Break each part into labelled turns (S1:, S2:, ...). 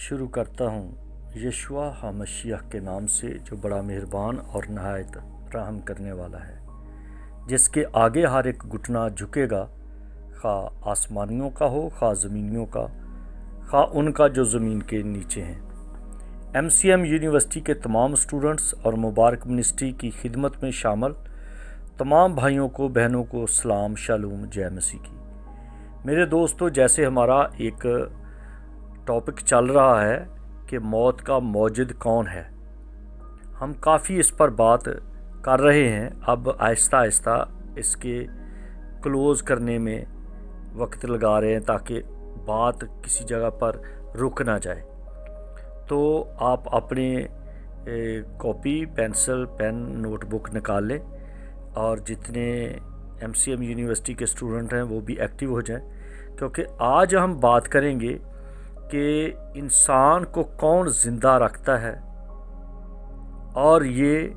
S1: شروع کرتا ہوں یشوع ہمشیح کے نام سے جو بڑا مہربان اور نہایت رحم کرنے والا ہے، جس کے آگے ہر ایک گھٹنا جھکے گا، خواہ آسمانیوں کا ہو خواہ زمینیوں کا، خواہ ان کا جو زمین کے نیچے ہیں۔ MCM یونیورسٹی کے تمام اسٹوڈنٹس اور مبارک منسٹری کی خدمت میں شامل تمام بھائیوں کو بہنوں کو سلام، شالوم، جے مسیح کی۔ میرے دوستو، جیسے ہمارا ایک ٹاپک چل رہا ہے کہ موت کا موجد کون ہے، ہم کافی اس پر بات کر رہے ہیں۔ اب آہستہ آہستہ اس کے کلوز کرنے میں وقت لگا رہے ہیں تاکہ بات کسی جگہ پر رک نہ جائے۔ تو آپ اپنے copy, pencil, pain, note book نکال لیں اور جتنے MCM یونیورسٹی کے اسٹوڈنٹ ہیں وہ بھی ایکٹیو ہو جائیں، کیونکہ آج ہم بات کریں گے کہ انسان کو کون زندہ رکھتا ہے اور یہ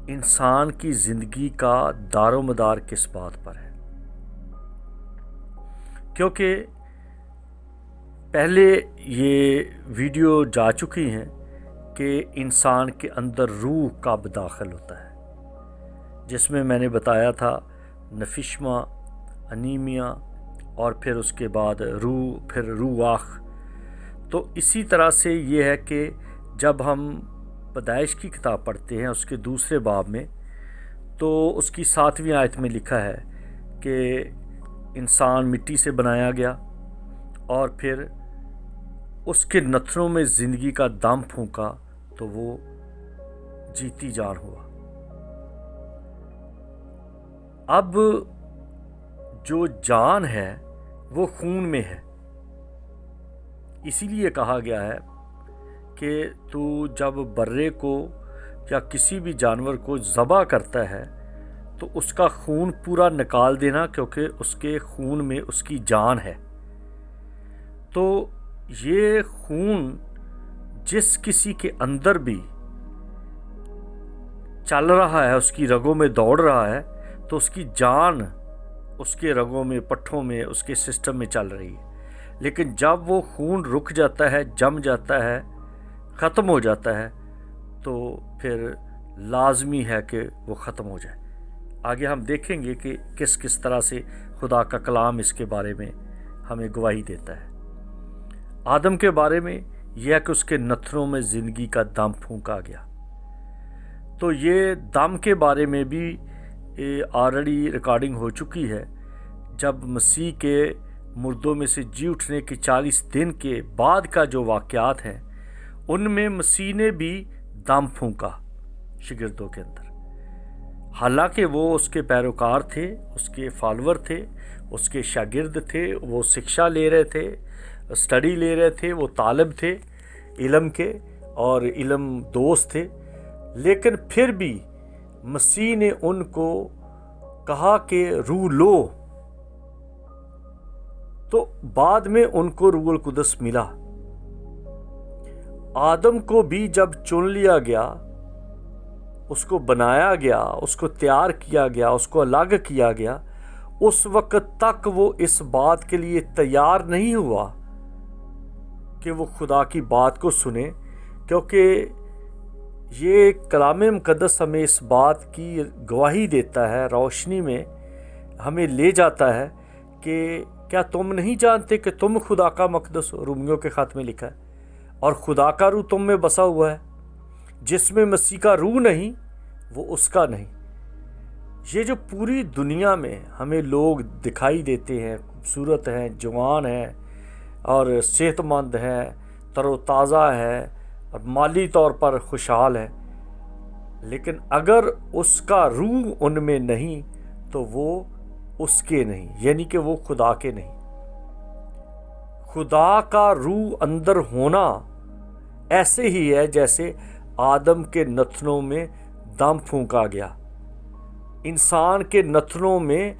S1: انسان کی زندگی کا دار و مدار کس بات پر ہے۔ کیونکہ پہلے یہ ویڈیو جا چکی ہیں کہ انسان کے اندر روح کب داخل ہوتا ہے، جس میں نے بتایا تھا نفشمہ، انیمیا اور پھر اس کے بعد روح، پھر رواخ۔ تو اسی طرح سے یہ ہے کہ جب ہم پیدائش کی کتاب پڑھتے ہیں اس کے دوسرے باب میں، تو اس کی 7ویں آیت میں لکھا ہے کہ انسان مٹی سے بنایا گیا اور پھر اس کے نتنوں میں زندگی کا دم پھونکا تو وہ جیتی جان ہوا۔ اب جو جان ہے وہ خون میں ہے، اسی لیے کہا گیا ہے کہ تو جب برے کو یا کسی بھی جانور کو ذبح کرتا ہے تو اس کا خون پورا نکال دینا، کیونکہ اس کے خون میں اس کی جان ہے۔ تو یہ خون جس کسی کے اندر بھی چل رہا ہے، اس کی رگوں میں دوڑ رہا ہے، تو اس کی جان اس کے رگوں میں، پٹھوں میں، اس کے سسٹم میں چل رہی ہے۔ لیکن جب وہ خون رک جاتا ہے، جم جاتا ہے، ختم ہو جاتا ہے، تو پھر لازمی ہے کہ وہ ختم ہو جائے۔ آگے ہم دیکھیں گے کہ کس کس طرح سے خدا کا کلام اس کے بارے میں ہمیں گواہی دیتا ہے۔ آدم کے بارے میں یہ ہے کہ اس کے نتنوں میں زندگی کا دم پھونکا گیا۔ تو یہ دم کے بارے میں بھی آلریڈی ریکارڈنگ ہو چکی ہے۔ جب مسیح کے مردوں میں سے جی اٹھنے کے 40 دن کے بعد کا جو واقعات ہیں، ان میں مسیح نے بھی دم پھونکا شاگردوں کے اندر۔ حالانکہ وہ اس کے پیروکار تھے، اس کے فالوور تھے، اس کے شاگرد تھے، وہ سکشا لے رہے تھے، اسٹڈی لے رہے تھے، وہ طالب تھے علم کے اور علم دوست تھے، لیکن پھر بھی مسیح نے ان کو کہا کہ روح لو، تو بعد میں ان کو روح القدس ملا۔ آدم کو بھی جب چن لیا گیا، اس کو بنایا گیا، اس کو تیار کیا گیا، اس کو الگ کیا گیا، اس وقت تک وہ اس بات کے لیے تیار نہیں ہوا کہ وہ خدا کی بات کو سنے، کیونکہ یہ کلام مقدس ہمیں اس بات کی گواہی دیتا ہے، روشنی میں ہمیں لے جاتا ہے کہ کیا تم نہیں جانتے کہ تم خدا کا مقدس ہو؟ رومیوں کے خط میں لکھا ہے، اور خدا کا روح تم میں بسا ہوا ہے، جس میں مسیح کا روح نہیں وہ اس کا نہیں۔ یہ جو پوری دنیا میں ہمیں لوگ دکھائی دیتے ہیں، خوبصورت ہیں، جوان ہیں اور صحت مند ہیں، تر و تازہ ہیں اور مالی طور پر خوشحال ہیں، لیکن اگر اس کا روح ان میں نہیں تو وہ اس کے نہیں، یعنی کہ وہ خدا کے نہیں۔ خدا کا روح اندر ہونا ایسے ہی ہے جیسے آدم کے نتنوں میں دم پھونکا گیا۔ انسان کے نتنوں میں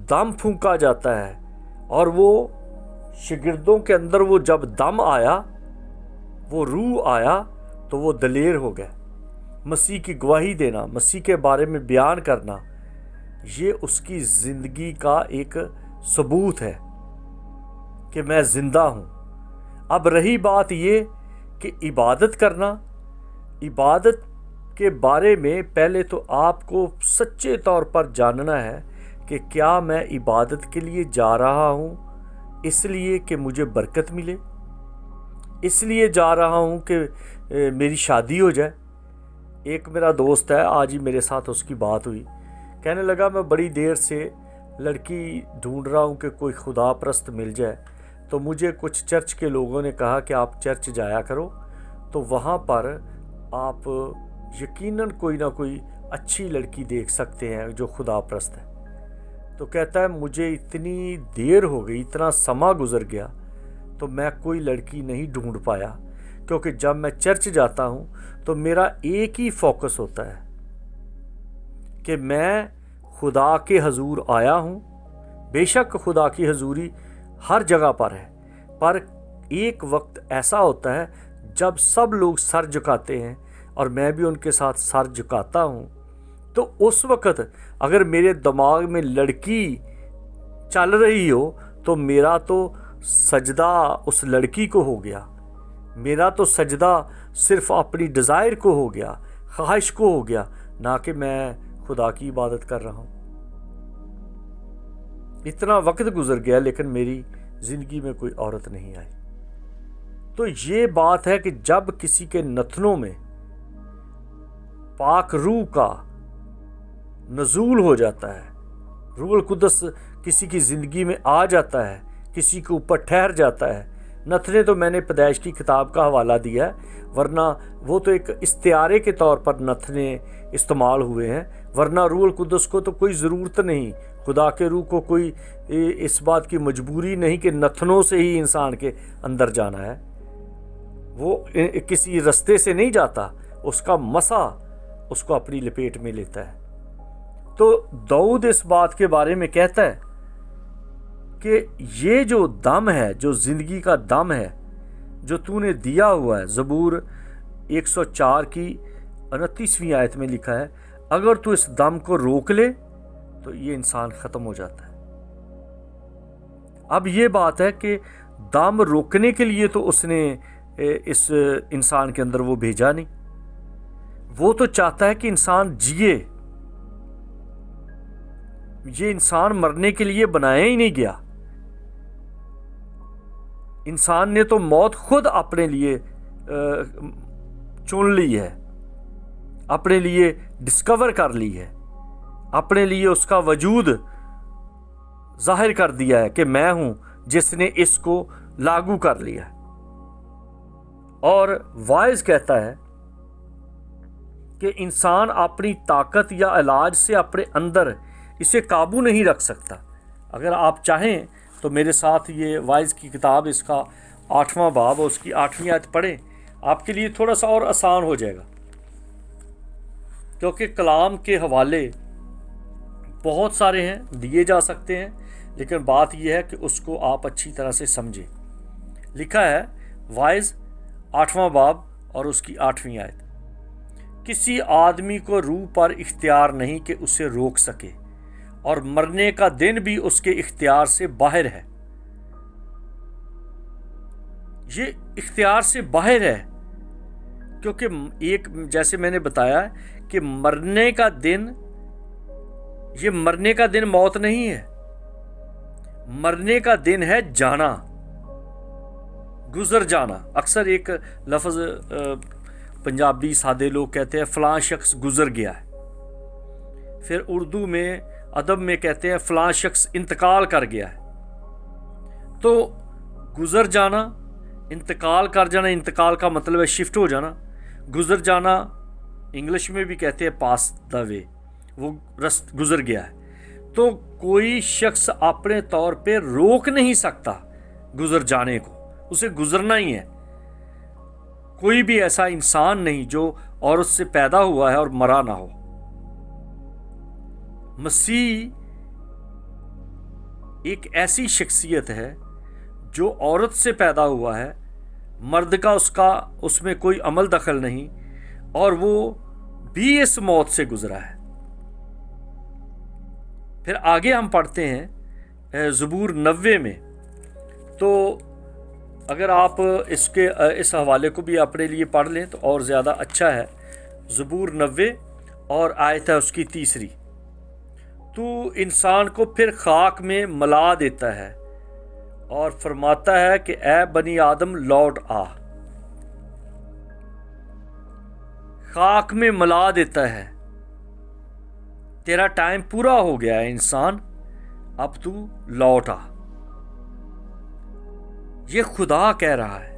S1: دم پھونکا جاتا ہے، اور وہ شاگردوں کے اندر وہ جب دم آیا، وہ روح آیا، تو وہ دلیر ہو گئے۔ مسیح کی گواہی دینا، مسیح کے بارے میں بیان کرنا، یہ اس کی زندگی کا ایک ثبوت ہے کہ میں زندہ ہوں۔ اب رہی بات یہ کہ عبادت کرنا، عبادت کے بارے میں پہلے تو آپ کو سچے طور پر جاننا ہے کہ کیا میں عبادت کے لیے جا رہا ہوں اس لیے کہ مجھے برکت ملے، اس لیے جا رہا ہوں کہ میری شادی ہو جائے۔ ایک میرا دوست ہے، آج ہی میرے ساتھ اس کی بات ہوئی، کہنے لگا میں بڑی دیر سے لڑکی ڈھونڈ رہا ہوں کہ کوئی خدا پرست مل جائے، تو مجھے کچھ چرچ کے لوگوں نے کہا کہ آپ چرچ جایا کرو، تو وہاں پر آپ یقیناً کوئی نہ کوئی اچھی لڑکی دیکھ سکتے ہیں جو خدا پرست ہے۔ تو کہتا ہے مجھے اتنی دیر ہو گئی، اتنا سمہ گزر گیا، تو میں کوئی لڑکی نہیں ڈھونڈ پایا، کیونکہ جب میں چرچ جاتا ہوں تو میرا ایک ہی فوکس ہوتا ہے کہ میں خدا کے حضور آیا ہوں۔ بے شک خدا کی حضوری ہر جگہ پر ہے، پر ایک وقت ایسا ہوتا ہے جب سب لوگ سر جھکاتے ہیں اور میں بھی ان کے ساتھ سر جھکاتا ہوں، تو اس وقت اگر میرے دماغ میں لڑکی چل رہی ہو تو میرا تو سجدہ اس لڑکی کو ہو گیا، میرا تو سجدہ صرف اپنی ڈیزائر کو ہو گیا، خواہش کو ہو گیا، نہ کہ میں خدا کی عبادت کر رہا ہوں۔ اتنا وقت گزر گیا لیکن میری زندگی میں کوئی عورت نہیں آئی۔ تو یہ بات ہے کہ جب کسی کے نتنوں میں پاک روح کا نزول ہو جاتا ہے، روح القدس کسی کی زندگی میں آ جاتا ہے، کسی کے اوپر ٹھہر جاتا ہے۔ نتنے تو میں نے پیدائش کی کتاب کا حوالہ دیا ہے، ورنہ وہ تو ایک استعارے کے طور پر نتنے استعمال ہوئے ہیں، ورنہ روح القدس کو تو کوئی ضرورت نہیں، خدا کے روح کو کوئی اس بات کی مجبوری نہیں کہ نتنوں سے ہی انسان کے اندر جانا ہے، وہ کسی رستے سے نہیں جاتا، اس کا مسا اس کو اپنی لپیٹ میں لیتا ہے۔ تو داؤد اس بات کے بارے میں کہتا ہے کہ یہ جو دم ہے، جو زندگی کا دم ہے جو تو نے دیا ہوا ہے، زبور 104 کی 29ویں آیت میں لکھا ہے، اگر تو اس دم کو روک لے تو یہ انسان ختم ہو جاتا ہے۔ اب یہ بات ہے کہ دم روکنے کے لیے تو اس نے اس انسان کے اندر وہ بھیجا نہیں، وہ تو چاہتا ہے کہ انسان جیے، یہ انسان مرنے کے لیے بنایا ہی نہیں گیا۔ انسان نے تو موت خود اپنے لیے چن لی ہے، اپنے لیے ڈسکور کر لی ہے، اپنے لیے اس کا وجود ظاہر کر دیا ہے کہ میں ہوں جس نے اس کو لاگو کر لیا ہے۔ اور وائز کہتا ہے کہ انسان اپنی طاقت یا علاج سے اپنے اندر اسے قابو نہیں رکھ سکتا۔ اگر آپ چاہیں تو میرے ساتھ یہ وائز کی کتاب، اس کا 8واں باب اور اس کی 8ویں آیت پڑھیں، آپ کے لیے تھوڑا سا اور آسان ہو جائے گا، کیونکہ کلام کے حوالے بہت سارے ہیں، دیے جا سکتے ہیں، لیکن بات یہ ہے کہ اس کو آپ اچھی طرح سے سمجھیں۔ لکھا ہے وائز 8واں باب اور اس کی 8ویں آیت، کسی آدمی کو روح پر اختیار نہیں کہ اسے روک سکے، اور مرنے کا دن بھی اس کے اختیار سے باہر ہے۔ یہ اختیار سے باہر ہے کیونکہ ایک جیسے میں نے بتایا کہ مرنے کا دن، یہ مرنے کا دن موت نہیں ہے، مرنے کا دن ہے جانا، گزر جانا۔ اکثر ایک لفظ پنجابی سادے لوگ کہتے ہیں فلاں شخص گزر گیا ہے، پھر اردو میں ادب میں کہتے ہیں فلاں شخص انتقال کر گیا ہے۔ تو گزر جانا، انتقال کر جانا، انتقال کا مطلب ہے شفٹ ہو جانا، گزر جانا انگلش میں بھی کہتے ہیں پاس دا وے، وہ گزر گیا ہے۔ تو کوئی شخص اپنے طور پہ روک نہیں سکتا گزر جانے کو، اسے گزرنا ہی ہے۔ کوئی بھی ایسا انسان نہیں جو عورت سے پیدا ہوا ہے اور مرا نہ ہو۔ مسیح ایک ایسی شخصیت ہے جو عورت سے پیدا ہوا ہے، مرد کا اس میں کوئی عمل دخل نہیں، اور وہ بھی اس موت سے گزرا ہے۔ پھر آگے ہم پڑھتے ہیں زبور 90 میں، تو اگر آپ اس حوالے کو بھی اپنے لیے پڑھ لیں تو اور زیادہ اچھا ہے۔ زبور 90 اور آیت ہے اس کی 3۔ تو انسان کو پھر خاک میں ملا دیتا ہے اور فرماتا ہے کہ اے بنی آدم لوٹ آ۔ خاک میں ملا دیتا ہے، تیرا ٹائم پورا ہو گیا ہے انسان، اب تو لوٹ آ۔ یہ خدا کہہ رہا ہے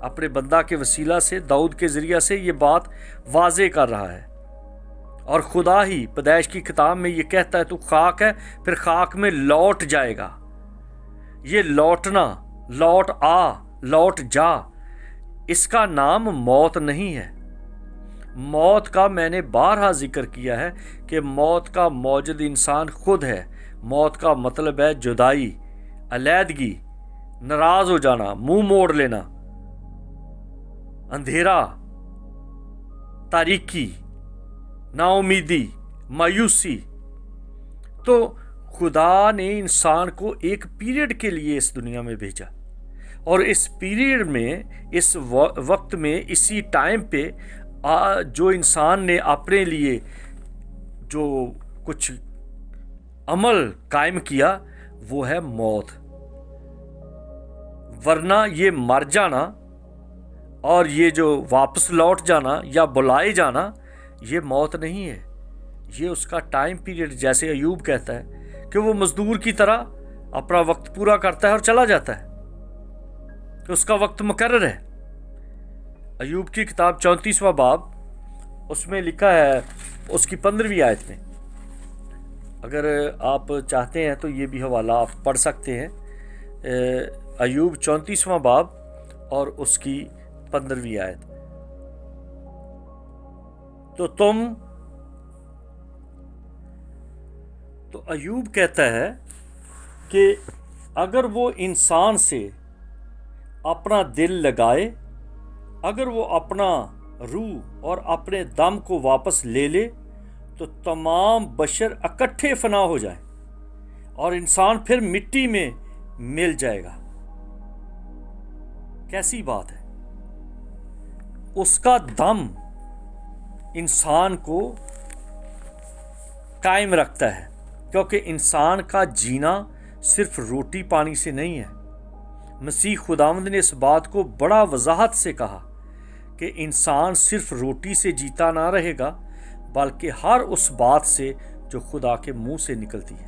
S1: اپنے بندہ کے وسیلہ سے، داؤد کے ذریعہ سے یہ بات واضح کر رہا ہے، اور خدا ہی پیدائش کی کتاب میں یہ کہتا ہے تو خاک ہے، پھر خاک میں لوٹ جائے گا۔ یہ لوٹنا، لوٹ آ، لوٹ جا، اس کا نام موت نہیں ہے۔ موت کا میں نے بارہا ذکر کیا ہے کہ موت کا موجد انسان خود ہے۔ موت کا مطلب ہے جدائی، علیحدگی، ناراض ہو جانا، منہ موڑ لینا، اندھیرا، تاریکی، نا امیدی، مایوسی۔ تو خدا نے انسان کو ایک پیریڈ کے لیے اس دنیا میں بھیجا، اور اس پیریڈ میں، اس وقت میں، اسی ٹائم پہ جو انسان نے اپنے لیے جو کچھ عمل قائم کیا وہ ہے موت۔ ورنہ یہ مر جانا اور یہ جو واپس لوٹ جانا یا بلائے جانا، یہ موت نہیں ہے، یہ اس کا ٹائم پیریڈ، جیسے ایوب کہتا ہے کہ وہ مزدور کی طرح اپنا وقت پورا کرتا ہے اور چلا جاتا ہے، کہ اس کا وقت مقرر ہے۔ ایوب کی کتاب 34واں باب، اس میں لکھا ہے اس کی 15ویں آیت میں، اگر آپ چاہتے ہیں تو یہ بھی حوالہ آپ پڑھ سکتے ہیں۔ ایوب 34واں باب اور اس کی 15ویں آیت۔ تو ایوب کہتا ہے کہ اگر وہ انسان سے اپنا دل لگائے، اگر وہ اپنا روح اور اپنے دم کو واپس لے لے تو تمام بشر اکٹھے فنا ہو جائیں اور انسان پھر مٹی میں مل جائے گا۔ کیسی بات ہے! اس کا دم انسان کو قائم رکھتا ہے، کیونکہ انسان کا جینا صرف روٹی پانی سے نہیں ہے۔ مسیح خداوند نے اس بات کو بڑا وضاحت سے کہا کہ انسان صرف روٹی سے جیتا نہ رہے گا، بلکہ ہر اس بات سے جو خدا کے منہ سے نکلتی ہے۔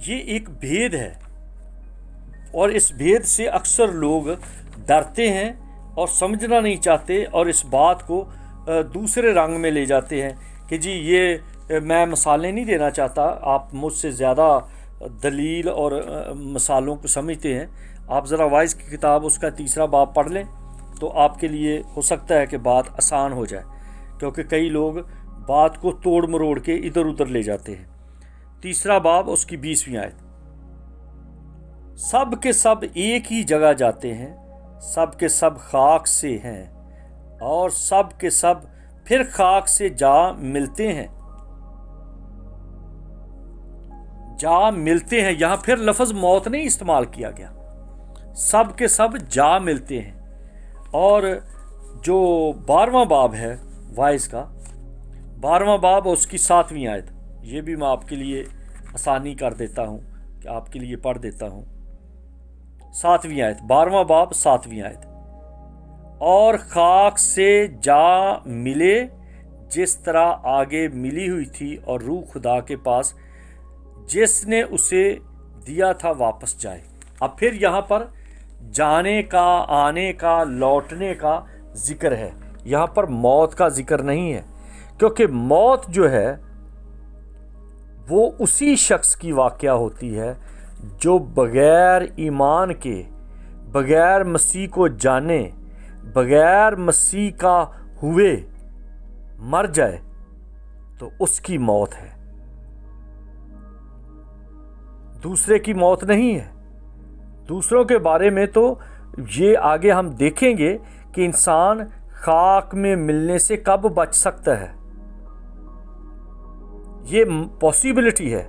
S1: یہ ایک بھید ہے، اور اس بھید سے اکثر لوگ ڈرتے ہیں اور سمجھنا نہیں چاہتے، اور اس بات کو دوسرے رنگ میں لے جاتے ہیں کہ جی یہ میں مثالیں نہیں دینا چاہتا، آپ مجھ سے زیادہ دلیل اور مثالوں کو سمجھتے ہیں۔ آپ ذرا وائز کی کتاب اس کا 3 باب پڑھ لیں تو آپ کے لیے ہو سکتا ہے کہ بات آسان ہو جائے، کیونکہ کئی لوگ بات کو توڑ مروڑ کے ادھر ادھر لے جاتے ہیں۔ 3 باب اس کی 20ویں آیت۔ سب کے سب ایک ہی جگہ جاتے ہیں، سب کے سب خاک سے ہیں، اور سب کے سب پھر خاک سے جا ملتے ہیں۔ جا ملتے ہیں، یہاں پھر لفظ موت نہیں استعمال کیا گیا، سب کے سب جا ملتے ہیں۔ اور جو 12واں باب ہے وائز کا، 12واں باب اس کی 7ویں آیت، یہ بھی میں آپ کے لیے آسانی کر دیتا ہوں کہ آپ کے لیے پڑھ دیتا ہوں۔ 7ویں آیت، 12واں باب 7ویں آیت۔ اور خاک سے جا ملے جس طرح آگے ملی ہوئی تھی، اور روح خدا کے پاس جس نے اسے دیا تھا واپس جائے۔ اب پھر یہاں پر جانے کا، آنے کا، لوٹنے کا ذکر ہے، یہاں پر موت کا ذکر نہیں ہے، کیونکہ موت جو ہے وہ اسی شخص کی واقعہ ہوتی ہے جو بغیر ایمان کے، بغیر مسیح کو جانے، بغیر مسیح کا ہوئے مر جائے تو اس کی موت ہے، دوسرے کی موت نہیں ہے۔ دوسروں کے بارے میں تو یہ آگے ہم دیکھیں گے کہ انسان خاک میں ملنے سے کب بچ سکتا ہے، یہ پاسیبلٹی ہے